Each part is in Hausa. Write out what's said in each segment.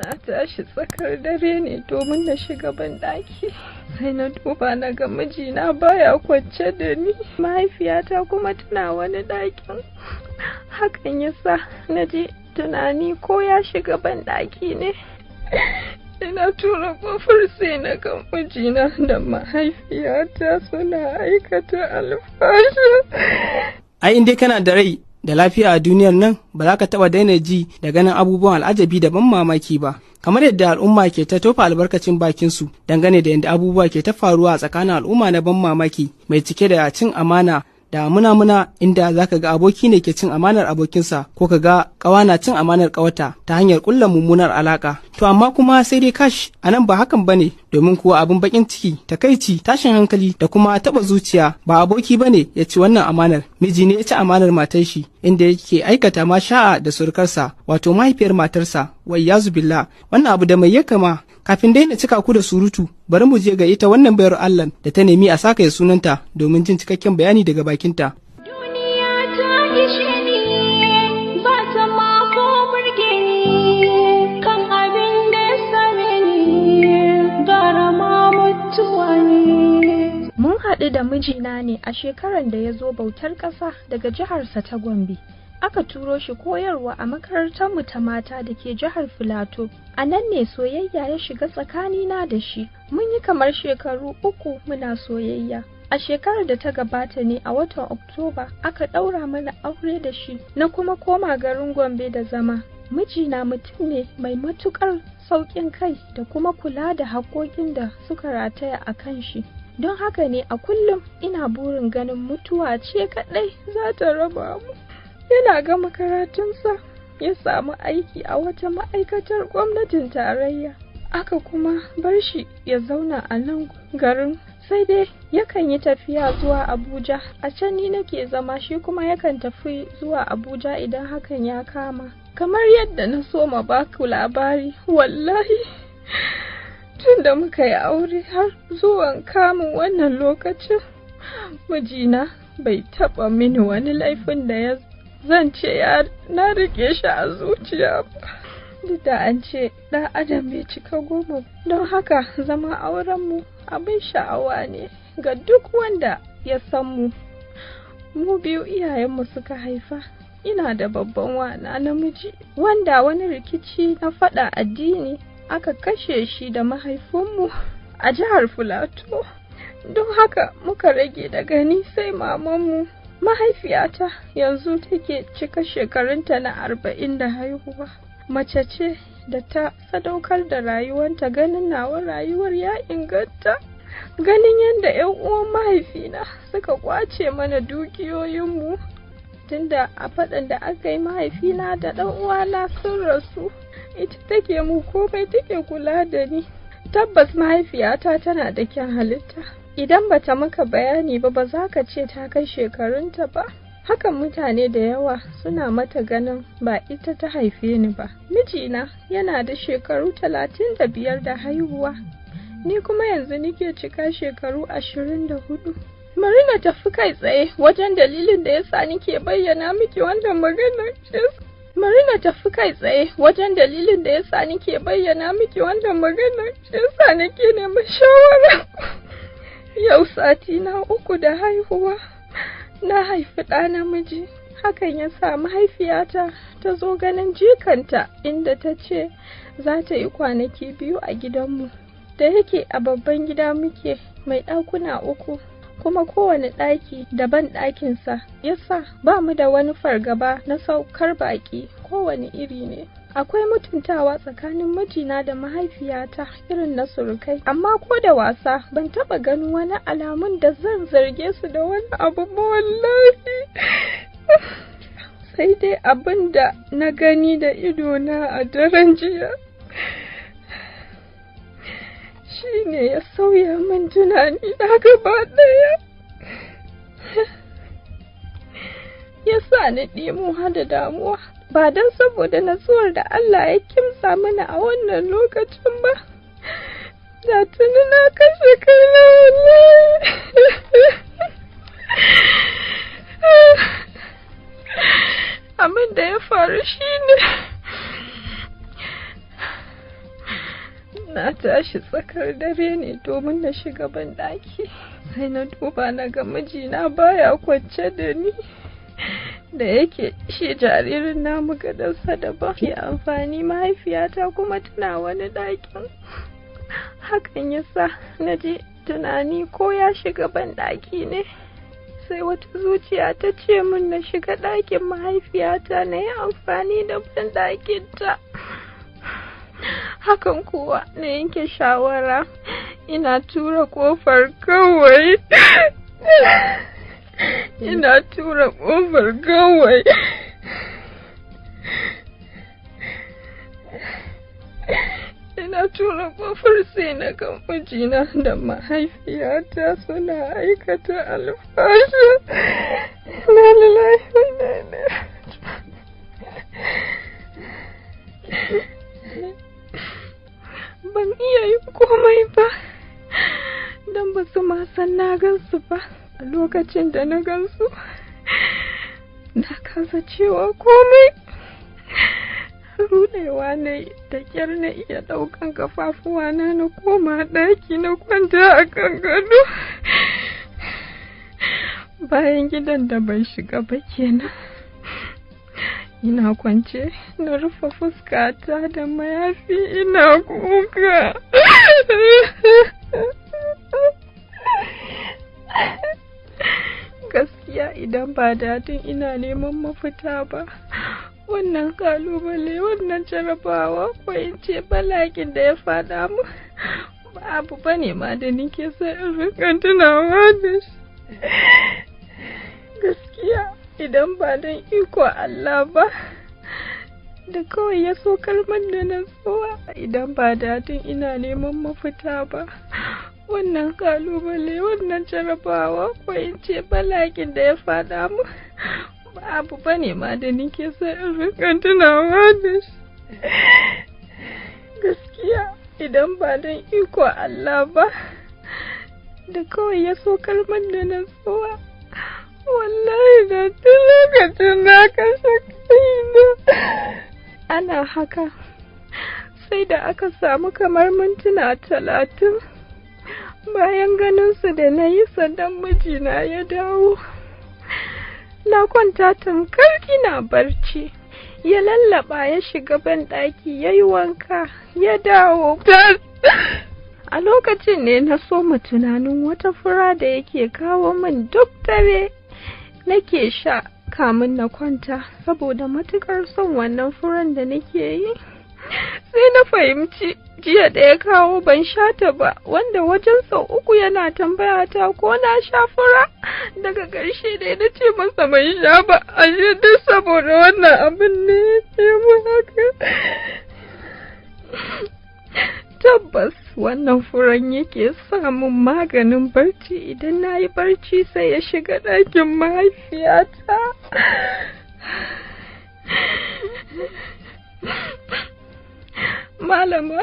Na tashi tsakar dare ne domin na shiga banɗaki. Sai na duba na ga mijina baya kwance da ni. Mahaifiyata kuma tana wani ɗakin. Hakan yasa na je tunani ko ya shiga banɗaki ne. Ina tura kofar sai na ga mijina da mahaifiyata suna aikata alfasha. Ai in dai kana da rai da lafiya a duniyar nan ba za ka taɓa daina ji da ganin abubuwan al'ajabi da ban mamaki ba, kamar yadda al'umma ke ta tofa albarkacin bakinsu dangane da yadda abubuwa ke ta faruwa a tsakanin al'umma na ban mamaki mai cike da cin amana da muna inda za ka ga aboki ne ke cin amanar abokinsa ko ka ga ƙawa na cin amanar ƙawata ta hanyar ƙulla mummunar alaƙa. To amma kuma sai dai kash a nan ba hakan ba ne, domin kuwa abin bakin ciki, takaici, tashin hankali da kuma taɓa zuciya ba aboki ba ne ya ci wannan amanar, miji ne ya ci amanar matar shi inda yake aikata ma sha'a da surukarsa wato mahaifiyar matarsa wa iyazu billah. Wannan abu da mai ya kama. Kafin dai na cika ku da surutu, bari mu je ga ita wannan bayar Allah da ta nemi a saka ya sunanta domin jin cikakken bayani daga bakinta. Duniya ta ishe ni, ba ta ma ko burge ni, kan abin da ya same ni, gara ma mutuwa ne. Mun haɗu da mijina ne a shekarar da ya zo bautar ƙasa daga jiharsa ta Gombe. Aka turo shi koyarwa a makarantar mu ta mata da ke jihar Filato. A nan ne soyayya ya shiga tsakanina da shi. Mun yi kamar shekaru 3 muna soyayya. A shekarar da ta gabata ne a watan Oktoba aka ɗaura mana aure da shi, na kuma koma garin Gombe da zama. Mijina mutum ne mai matuƙar sauƙin kai da kuma kula da haƙoƙin da suka rataya a kan shi. Don haka ne a kullum ina burin ganin mutuwa ce kaɗai za ta raba mu. Yana gama karatunsa ya samu aiki a wata ma'aikatar gwamnatin tarayya. Aka kuma bar shi ya zauna a nan garin, sai dai yakan yi tafiya zuwa Abuja. A can ni nake zama, shi kuma yakan tafi zuwa Abuja idan hakan ya kama. Kamar yadda na so ma baku labari, wallahi tun da muka yi aure har zuwan kamun wannan lokacin, mijina bai taɓa mini wani laifin da ya zan ce na rike shi a zuciya ba. Duk da an ce ɗan adam bai cika 10, don haka zama aurenmu abin sha'awa ne ga duk wanda ya san mu. Mu biyu iyayenmu suka haifa. Ina da babban wana namiji wanda wani rikici na faɗa addini aka kashe shi da mahaifinmu a jihar Filato. Don haka muka rage daga ni sai mamanmu. Mahaifiyata yanzu take cika shekarunta na 40 da haihuwa. Mace ce da ta sadaukar da rayuwanta ganin nawa rayuwar ya inganta. Ganin yadda 'yan uwan mahaifina suka kwace mana dukiyoyinmu, tunda a faɗin da aka yi mahaifina da ɗan uwana sun rasu, ita take mu komai, take kula da ni. Tabbas mahaifiyata tana da kyan halitta. Idan bata maka bayani ba za ka ce ta kai shekarunta ba. Hakan mutane da yawa suna mata ganin ba ita ta haife ni ba. Mijina yana da shekaru 35 da haihuwa, ni kuma yanzu nike cika shekaru 24. Bari na tafi kai tsaye wajen dalilin da yasa nike bayyana miki wannan maganar. Bari na tafi kai tsaye wajen dalilin da yasa nike bayyana miki wannan maganar. Yasa nake neman shawara. Yau sati na 3 da haihuwa, na haifi ɗa namiji. Hakan ya sa mahaifiyata ta zo ganin jikanta, inda ta ce za ta yi kwanaki 2 a gidanmu. Da yake a babban gida muke mai ɗakuna 3, kuma kowane ɗaki daban ɗakinsa, yasa ba mu da wani fargaba na saukar baƙi kowane iri ne. Akwai mutuntawa tsakanin mijina da mahaifiyata irin na surukai, amma ko da wasa ban taɓa ganin wani alamun da zan zarge su da wani abu ba wallahi. Sai dai abin da na gani da idona a daren jiya shi ne ya sauya min tunani na gaba ɗaya. Ya sa ni ɗimuwa da damuwa, ba don saboda natsuwar da Allah ya kimsa mana a wannan lokacin ba. Da tuni na kashe kaina wallahi. Abin da ya faru shine Na tashi tsakar dare ne domin na shiga banɗaki, sai na duba na ga mijina baya kwance da ni, da yake shi jaririn namu gadansa daban ke amfani, mahaifiyata kuma tana wani ɗakin. Hakan yasa na je tunani ko ya shiga banɗaki ne, sai wata zuciya ta ce min na shiga ɗakin mahaifiyata na yi amfani da banɗakinta. Hakan kuwa na yanke shawara, ina tura kofar kawai. Ina tura kofar kawai. Ina tura kofar sai na ga mijina da mahaifiyata suna aikata alfasha. Na lillahi na ban iya yin komai ba, don ba su ma san na gansu ba. A lokacin da na gansu, na kasa cewa komai. Rudewa na da kyar na iya ɗaukan kafafuwana na koma ɗaki na kwanta a kan gado. Bayan gidan da ban shiga ba kenan. Ina kwance na rufe fuskata da mayafi ina kuka. Gaskiya idan ba dadin ina neman mafita ba, wannan kalubale, wannan jarabawa ko in ce bala'in da ya fada mu, ba abu bane ma da nake so in rika tunawa da shi. Gaskiya idan ba don iko Allah ba, da kawai ya so kalmar da natsuwa, idan ba dadin ina neman mafita ba, wannan kalubale, wannan jarabawa ko in ce bala'in da ya fada mu, ba abu bane ma da nake so in rika tunawa da shi. Gaskiya idan ba don iko Allah ba, da kawai ya so kalmar da natsuwa, wallahi da tun lokacin na kashe kaina. Ana haka sai da aka samu kamar mintuna 30 bayan ganinsu da na yi, sannan mijina ya dawo. Na kwanta tamkar ina barci, ya lallaba ya shiga banɗaki ya yi wanka ya dawo. A lokacin ne na soma tunanin wata fura da yake kawo min duk dare nake sha kamin na kwanta, saboda matukar son wannan furan da nake yi. Sai na fahimci jiya da ya kawo ban sha ta ba, wanda wajen sau 3 yana tambaya ta ko na sha fura. Daga ƙarshe dai na ce masa ban sha ba, ashe duk saboda wannan abin ne ya mu haka. Tabbas wannan furan yake samun maganin barci, idan na yi barci sai ya shiga ɗakin mahaifiyata. Malama,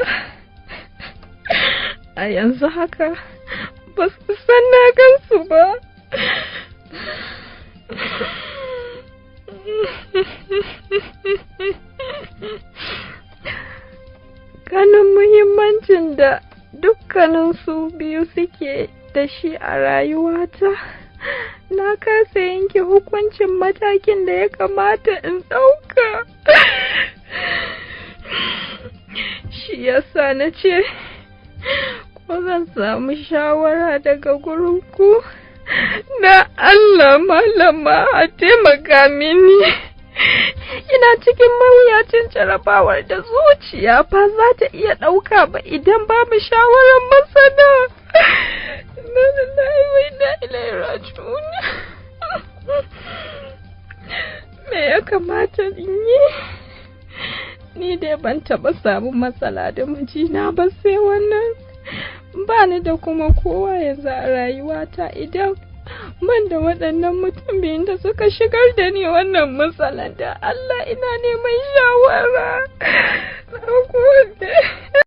a yanzu haka ba su san na gansu ba. Ganin muhimmancin da dukkanin su biyu suke da shi a rayuwata, na kasa yanke hukuncin matakin da ya kamata in ɗauka. Shi yasa na ce ko zan samu shawara daga gurin ku. Na Allah malama a taimaka mini. Ina cikin mawuyacin jarabawar da zuciya ba za ta iya ɗauka ba idan babu shawarar masana. Na lillahi wa inna ilaihi raji'un. Me ya kamata in yi? Ni dai ban taɓa samun matsala da mijina ba sai wannan. Ba ni da kuma kowa yanzu a rayuwata idan ban da waɗannan mutum biyun da suka shigar da ni wannan matsalar. Da Allah ina neman shawara. Na gode.